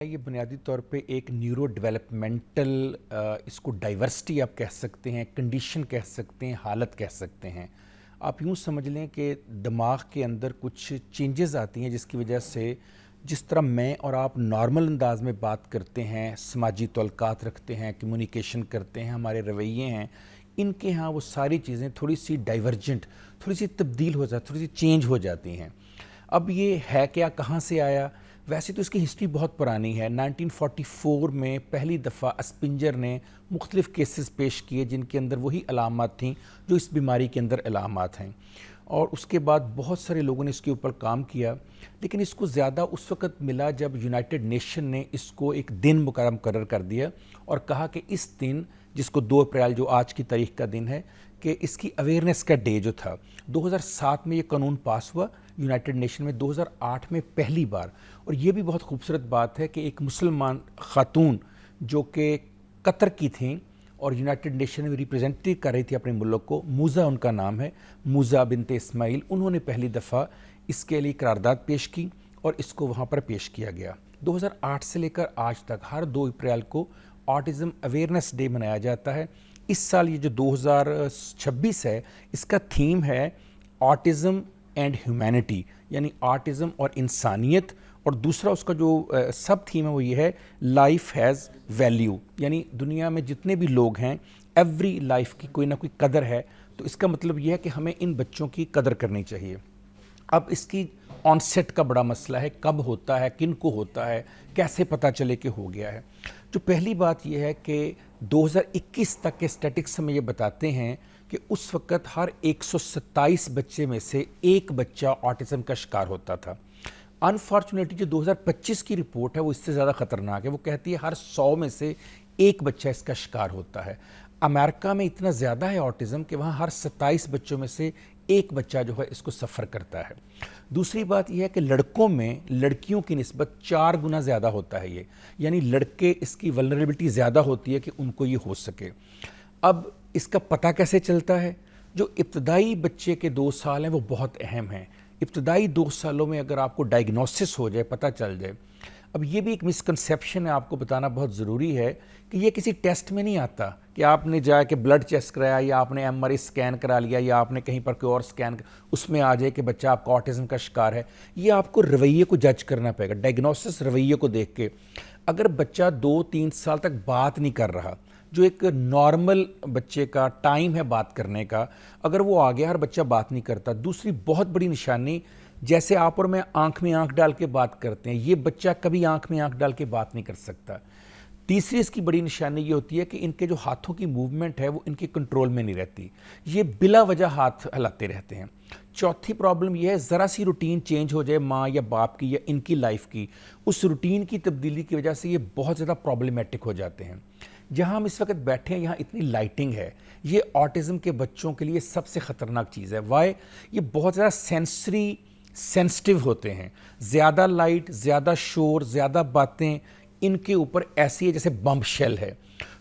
ये बुनियादी तौर पे एक न्यूरो डेवलपमेंटल इसको डाइवर्सिटी आप कह सकते हैं, कंडीशन कह सकते हैं, हालत कह सकते हैं। आप यूँ समझ लें कि दिमाग के अंदर कुछ चेंजेस आती हैं जिसकी वजह से जिस तरह मैं और आप नॉर्मल अंदाज में बात करते हैं, समाजी तल्क़ात रखते हैं, कम्युनिकेशन करते हैं, हमारे रवैये हैं, इनके यहाँ वो सारी चीज़ें थोड़ी सी डाइवर्जेंट, थोड़ी सी तब्दील हो जाती, थोड़ी सी चेंज हो जाती हैं। अब ये है क्या, कहाँ से आया? वैसे तो इसकी हिस्ट्री बहुत पुरानी है। 1944 में पहली दफ़ा अस्पिंजर ने मुख्तलिफ़ केसेस पेश किए जिनके अंदर वही अलामात थीं जो इस बीमारी के अंदर अलामात हैं, और उसके बाद बहुत सारे लोगों ने इसके ऊपर काम किया, लेकिन इसको ज़्यादा उस वक़्त मिला जब यूनाइटेड नेशन ने इसको एक दिन मुकर्रर कर दिया और कहा कि इस दिन, जिसको 2 अप्रैल जो आज की तारीख का दिन है, कि इसकी अवेयरनेस का डे जो था। 2007 में ये कानून पास हुआ यूनाइटेड नेशन में, 2008 में पहली बार। और ये भी बहुत खूबसूरत बात है कि एक मुसलमान खातून जो कि कतर की थी और यूनाइटेड नेशन में रिप्रेजेंटेटिव कर रही थी अपने मुल्क को, मूज़ा उनका नाम है, मूज़ा बिनते इस्माइल, उन्होंने पहली दफ़ा इसके लिए करारदाद पेश की और इसको वहाँ पर पेश किया गया। 2008 से लेकर आज तक हर 2 अप्रैल को ऑटिज़म अवेयरनेस डे मनाया जाता है। इस साल ये जो 2026 है, इसका थीम है ऑटिज़म एंड ह्यूमैनिटी, यानी ऑटिज़म और इंसानियत, और दूसरा उसका जो सब थीम है वो ये है लाइफ हैज़ वैल्यू, यानी दुनिया में जितने भी लोग हैं, एवरी लाइफ की कोई ना कोई कदर है। तो इसका मतलब ये है कि हमें इन बच्चों की कदर करनी चाहिए। अब इसकी ऑनसेट का बड़ा मसला है, कब होता है, किन को होता है, कैसे पता चले कि हो गया है। जो पहली बात यह है कि 2021 तक के स्टैटिक्स हमें ये बताते हैं कि उस वक़्त हर 127 बच्चे में से एक बच्चा ऑटिज़म का शिकार होता था। अनफॉर्चुनेटली जो 2025 की रिपोर्ट है वो इससे ज़्यादा ख़तरनाक है। वो कहती है हर 100 में से एक बच्चा इसका शिकार होता है। अमेरिका में इतना ज़्यादा है ऑटिज़म कि वहाँ हर 27 बच्चों में से एक बच्चा जो है इसको सफ़र करता है। दूसरी बात यह है कि लड़कों में लड़कियों की निस्बत 4 गुना ज़्यादा होता है ये, यानी लड़के, इसकी वल्नरेबिलिटी ज़्यादा होती है कि उनको ये हो सके। अब इसका पता कैसे चलता है? जो इब्तदाई बच्चे के 2 साल हैं वो बहुत अहम हैं। इब्तदाई 2 सालों में अगर आपको डायग्नोसिस हो जाए, पता चल जाए। अब ये भी एक मिसकंसेप्शन है, आपको बताना बहुत ज़रूरी है कि ये किसी टेस्ट में नहीं आता कि आपने जाके ब्लड टेस्ट कराया या आपने एमआरआई स्कैन करा लिया या आपने कहीं पर कोई और स्कैन, उसमें आ जाए कि बच्चा आपका ऑटिज़म का शिकार है। ये आपको रवैये को जज करना पड़ेगा, डायग्नोसिस रवैये को देख के। अगर बच्चा 2-3 साल तक बात नहीं कर रहा, जो एक नॉर्मल बच्चे का टाइम है बात करने का, अगर वो आ गया, हर बच्चा बात नहीं करता। दूसरी बहुत बड़ी निशानी, जैसे आप और मैं आंख में आंख डाल के बात करते हैं, ये बच्चा कभी आंख में आंख डाल के बात नहीं कर सकता। तीसरी इसकी बड़ी निशानी ये होती है कि इनके जो हाथों की मूवमेंट है वो इनके कंट्रोल में नहीं रहती, ये बिला वजह हाथ हिलाते रहते हैं। चौथी प्रॉब्लम ये है, ज़रा सी रूटीन चेंज हो जाए माँ या बाप की या इनकी लाइफ की, उस रूटीन की तब्दीली की वजह से ये बहुत ज़्यादा प्रॉब्लमेटिक हो जाते हैं। जहाँ हम इस वक्त बैठे हैं यहाँ इतनी लाइटिंग है, ये ऑटिज़म के बच्चों के लिए सबसे ख़तरनाक चीज़ है। वाई? ये बहुत ज़्यादा सेंसरी सेंसिटिव होते हैं। ज़्यादा लाइट, ज़्यादा शोर, ज़्यादा बातें इनके ऊपर ऐसी है जैसे बम शेल है।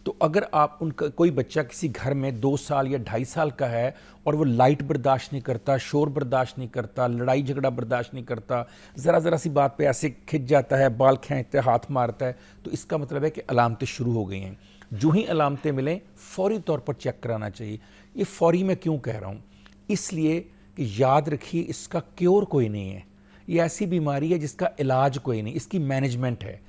तो अगर आप उनका कोई बच्चा किसी घर में 2 साल या 2.5 साल का है और वो लाइट बर्दाश्त नहीं करता, शोर बर्दाश्त नहीं करता, लड़ाई झगड़ा बर्दाश्त नहीं करता, ज़रा सी बात पे ऐसे खिंच जाता है, बाल खींचता है, हाथ मारता है, तो इसका मतलब है कि अलामतें शुरू हो गई हैं। जो ही अलामतें मिलें फ़ौरी तौर पर चेक कराना चाहिए। ये फ़ौरी मैं क्यों कह रहा हूँ? इसलिए कि याद रखिए इसका क्योर कोई नहीं है। ये ऐसी बीमारी है जिसका इलाज कोई नहीं, इसकी मैनेजमेंट है।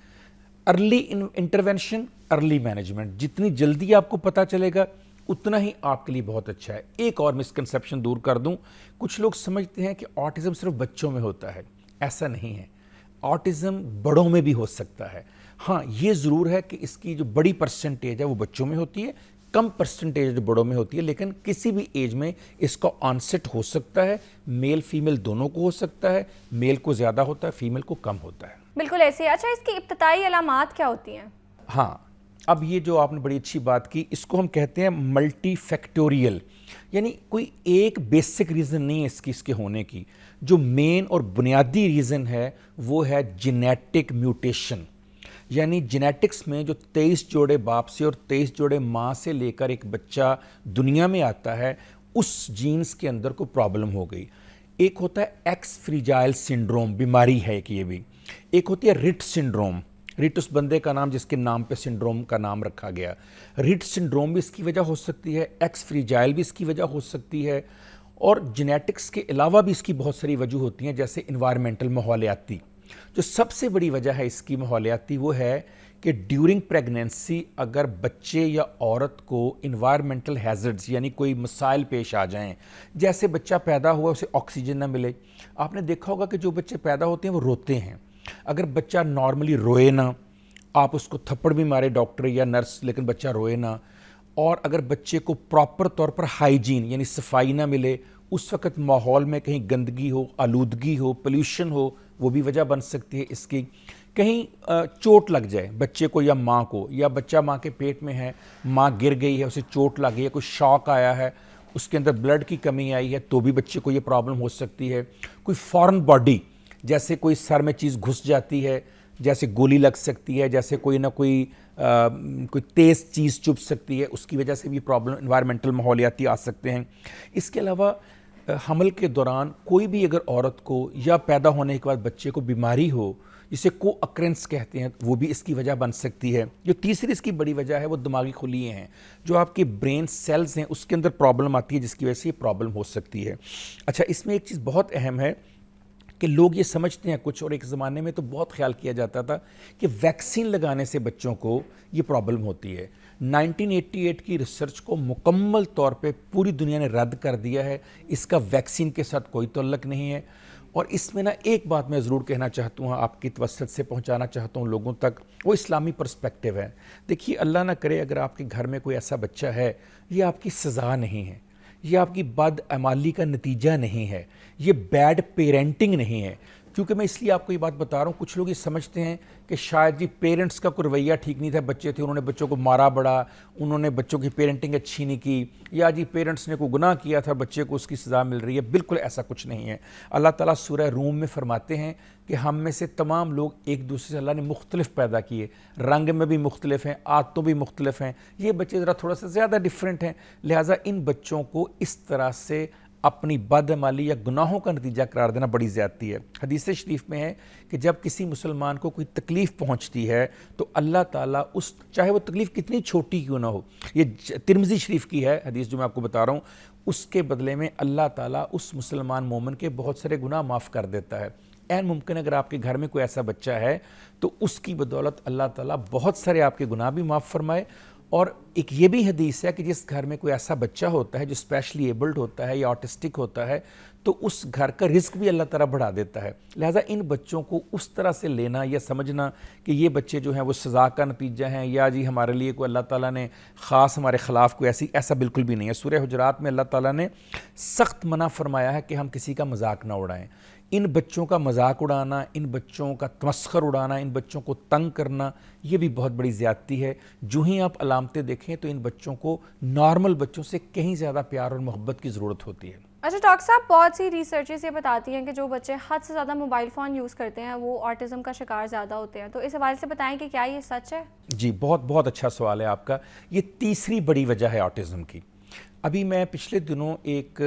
अर्ली इंटरवेंशन, अर्ली मैनेजमेंट, जितनी जल्दी आपको पता चलेगा उतना ही आपके लिए बहुत अच्छा है। एक और मिसकंसेप्शन दूर कर दूं, कुछ लोग समझते हैं कि ऑटिज़म सिर्फ बच्चों में होता है। ऐसा नहीं है, ऑटिज़म बड़ों में भी हो सकता है। हाँ, ये ज़रूर है कि इसकी जो बड़ी परसेंटेज है वो बच्चों में होती है, कम परसेंटेज जो बड़ों में होती है, लेकिन किसी भी एज में इसका ऑनसेट हो सकता है। मेल फीमेल दोनों को हो सकता है, मेल को ज़्यादा होता है, फीमेल को कम होता है। बिल्कुल ऐसे। अच्छा, इसकी इब्तदाई अलामात क्या होती हैं? हाँ, अब ये जो आपने बड़ी अच्छी बात की, इसको हम कहते हैं मल्टी फैक्टोरियल, यानी कोई एक बेसिक रीज़न नहीं है इसके होने की। जो मेन और बुनियादी रीज़न है वो है जेनेटिक म्यूटेशन, यानी जेनेटिक्स में जो 23 जोड़े बाप से और 23 जोड़े माँ से लेकर एक बच्चा दुनिया में आता है, उस जीन्स के अंदर कोई प्रॉब्लम हो गई। एक होता है एक्स फ्रीजाइल सिंड्रोम, बीमारी है कि ये भी। एक होती है रिट सिंड्रोम, रिट उस बंदे का नाम जिसके नाम पे सिंड्रोम का नाम रखा गया। रिट सिंड्रोम भी इसकी वजह हो सकती है, एक्स फ्रीजाइल भी इसकी वजह हो सकती है, और जेनेटिक्स के अलावा भी इसकी बहुत सारी वजह होती हैं, जैसे इन्वायरमेंटल, माहौलियाती। जो सबसे बड़ी वजह है इसकी माहौलियाती, वो है कि ड्यूरिंग प्रेगनेंसी अगर बच्चे या औरत को इन्वायरमेंटल हैज़र्ड्स यानी कोई मसाइल पेश आ जाएं, जैसे बच्चा पैदा हुआ उसे ऑक्सीजन ना मिले। आपने देखा होगा कि जो बच्चे पैदा होते हैं वो रोते हैं। अगर बच्चा नॉर्मली रोए ना, आप उसको थप्पड़ भी मारे डॉक्टर या नर्स, लेकिन बच्चा रोए ना, और अगर बच्चे को प्रॉपर तौर पर हाइजीन यानी सफाई ना मिले, उस वक्त माहौल में कहीं गंदगी हो, आलूदगी हो, पोल्यूशन हो, वो भी वजह बन सकती है इसकी। कहीं चोट लग जाए बच्चे को या माँ को, या बच्चा माँ के पेट में है, माँ गिर गई है, उसे चोट लग गई है, कोई शॉक आया है, उसके अंदर ब्लड की कमी आई है, तो भी बच्चे को ये प्रॉब्लम हो सकती है। कोई फॉरेन बॉडी, जैसे कोई सर में चीज़ घुस जाती है, जैसे गोली लग सकती है, जैसे कोई ना कोई तेज़ चीज़ चुभ सकती है, उसकी वजह से भी प्रॉब्लम इन्वायरमेंटल माहौलियाती आ सकते हैं। इसके अलावा हमल के दौरान कोई भी अगर औरत को या पैदा होने के बाद बच्चे को बीमारी हो, जिसे को अक्रेंस कहते हैं, वो भी इसकी वजह बन सकती है। जो तीसरी इसकी बड़ी वजह है वो दिमागी खुलियाँ हैं, जो आपके ब्रेन सेल्स हैं उसके अंदर प्रॉब्लम आती है, जिसकी वजह से ये प्रॉब्लम हो सकती है। अच्छा, इसमें एक चीज़ बहुत अहम है कि लोग ये समझते हैं कुछ, और एक ज़माने में तो बहुत ख्याल किया जाता था कि वैक्सीन लगाने से बच्चों को ये प्रॉब्लम होती है। 1988 की रिसर्च को मुकम्मल तौर पे पूरी दुनिया ने रद्द कर दिया है, इसका वैक्सीन के साथ कोई तल्लक नहीं है। और इसमें ना एक बात मैं ज़रूर कहना चाहता हूँ, आपकी तवस्सुत से पहुँचाना चाहता हूँ लोगों तक, वो इस्लामी पर्सपेक्टिव है। देखिए, अल्लाह ना करे अगर आपके घर में कोई ऐसा बच्चा है, ये आपकी सज़ा नहीं है, ये आपकी बदअमाली का नतीजा नहीं है, ये बैड पेरेंटिंग नहीं है। क्योंकि मैं इसलिए आपको ये बात बता रहा हूँ, कुछ लोग ये समझते हैं कि शायद जी पेरेंट्स का कोई रवैया ठीक नहीं था, बच्चे थे, उन्होंने बच्चों को मारा बड़ा, उन्होंने बच्चों की पेरेंटिंग अच्छी नहीं की, या जी पेरेंट्स ने कोई गुनाह किया था, बच्चे को उसकी सज़ा मिल रही है। बिल्कुल ऐसा कुछ नहीं है। अल्लाह ताला सूरह रूम में फरमाते हैं कि हम में से तमाम लोग एक दूसरे से अल्लाह ने मुख्तलिफ पैदा किए, रंग में भी मुख्तलिफ हैं, आदतों भी मुख्तलिफ हैं। ये बच्चे ज़रा थोड़ा सा ज़्यादा डिफरेंट हैं, लिहाजा इन बच्चों को इस तरह से अपनी बदअमली या गुनाहों का नतीजा करार देना बड़ी ज़्यादती है। हदीस शरीफ में है कि जब किसी मुसलमान को कोई तकलीफ़ पहुंचती है तो अल्लाह ताला उस, चाहे वो तकलीफ़ कितनी छोटी क्यों ना हो, ये तिरमिज़ी शरीफ की है हदीस जो मैं आपको बता रहा हूँ, उसके बदले में अल्लाह ताला उस मुसलमान मोमिन के बहुत सारे गुनाह माफ़ कर देता है। ऐन मुमकिन अगर आपके घर में कोई ऐसा बच्चा है तो उसकी बदौलत अल्लाह ताला बहुत सारे आपके गुनाह भी माफ़ फरमाए। और एक ये भी हदीस है कि जिस घर में कोई ऐसा बच्चा होता है जो स्पेशली एबल्ड होता है या ऑटिस्टिक होता है, तो उस घर का रिस्क भी अल्लाह ताला बढ़ा देता है। लिहाजा इन बच्चों को उस तरह से लेना या समझना कि ये बच्चे जो हैं वो सज़ा का नतीजा हैं, या जी हमारे लिए कोई अल्लाह ताला ने ख़ास हमारे ख़िलाफ़ कोई ऐसा बिल्कुल भी नहीं है। सूरह हुजरात में अल्लाह ताला ने सख्त मना फरमाया है कि हम किसी का मजाक ना उड़ाएं। इन बच्चों का मजाक उड़ाना, इन बच्चों का तमस्खर उड़ाना, इन बच्चों को तंग करना, ये भी बहुत बड़ी ज़्यादती है। जो ही आप अलामतें देखें तो इन बच्चों को नॉर्मल बच्चों से कहीं ज़्यादा प्यार और मोहब्बत की ज़रूरत होती है। अच्छा डॉक्टर साहब, बहुत सी रिसर्चेस ये बताती हैं कि जो बच्चे हद से ज़्यादा मोबाइल फ़ोन यूज़ करते हैं वो ऑटिज़म का शिकार ज़्यादा होते हैं, तो इस हवाले से बताएं कि क्या ये सच है? जी, बहुत बहुत अच्छा सवाल है आपका। ये तीसरी बड़ी वजह है ऑटिज़म की। अभी मैं पिछले दिनों एक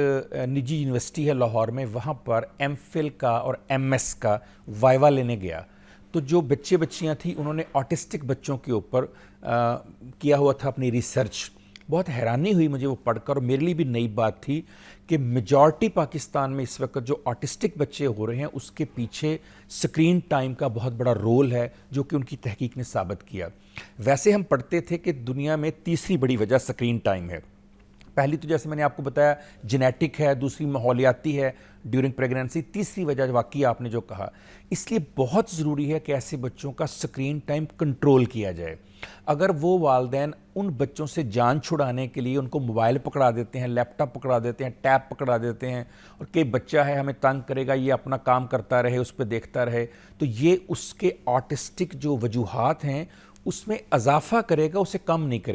निजी यूनिवर्सिटी है लाहौर में, वहाँ पर एमफिल का और एमएस का वाइवा लेने गया। तो जो बच्चे बच्चियाँ थी उन्होंने ऑटिस्टिक बच्चों के ऊपर किया हुआ था अपनी रिसर्च। बहुत हैरानी हुई मुझे वो पढ़कर, और मेरे लिए भी नई बात थी कि मेजॉरिटी पाकिस्तान में इस वक्त जो ऑटिस्टिक बच्चे हो रहे हैं उसके पीछे स्क्रीन टाइम का बहुत बड़ा रोल है, जो कि उनकी तहकीक ने साबित किया। वैसे हम पढ़ते थे कि दुनिया में तीसरी बड़ी वजह स्क्रीन टाइम है। पहली तो जैसे मैंने आपको बताया जेनेटिक है, दूसरी माहौलियाती है ड्यूरिंग प्रेगनेंसी, तीसरी वजह वाकई आपने जो कहा। इसलिए बहुत ज़रूरी है कि ऐसे बच्चों का स्क्रीन टाइम कंट्रोल किया जाए। अगर वो वालिदैन उन बच्चों से जान छुड़ाने के लिए उनको मोबाइल पकड़ा देते हैं, लैपटॉप पकड़ा देते हैं, टैब पकड़ा देते हैं, और कि बच्चा है हमें तंग करेगा, ये अपना काम करता रहे, उस पर देखता रहे, तो ये उसके ऑटिस्टिक जो वजूहात हैं उसमें इजाफा करेगा, उसे कम नहीं करेगा।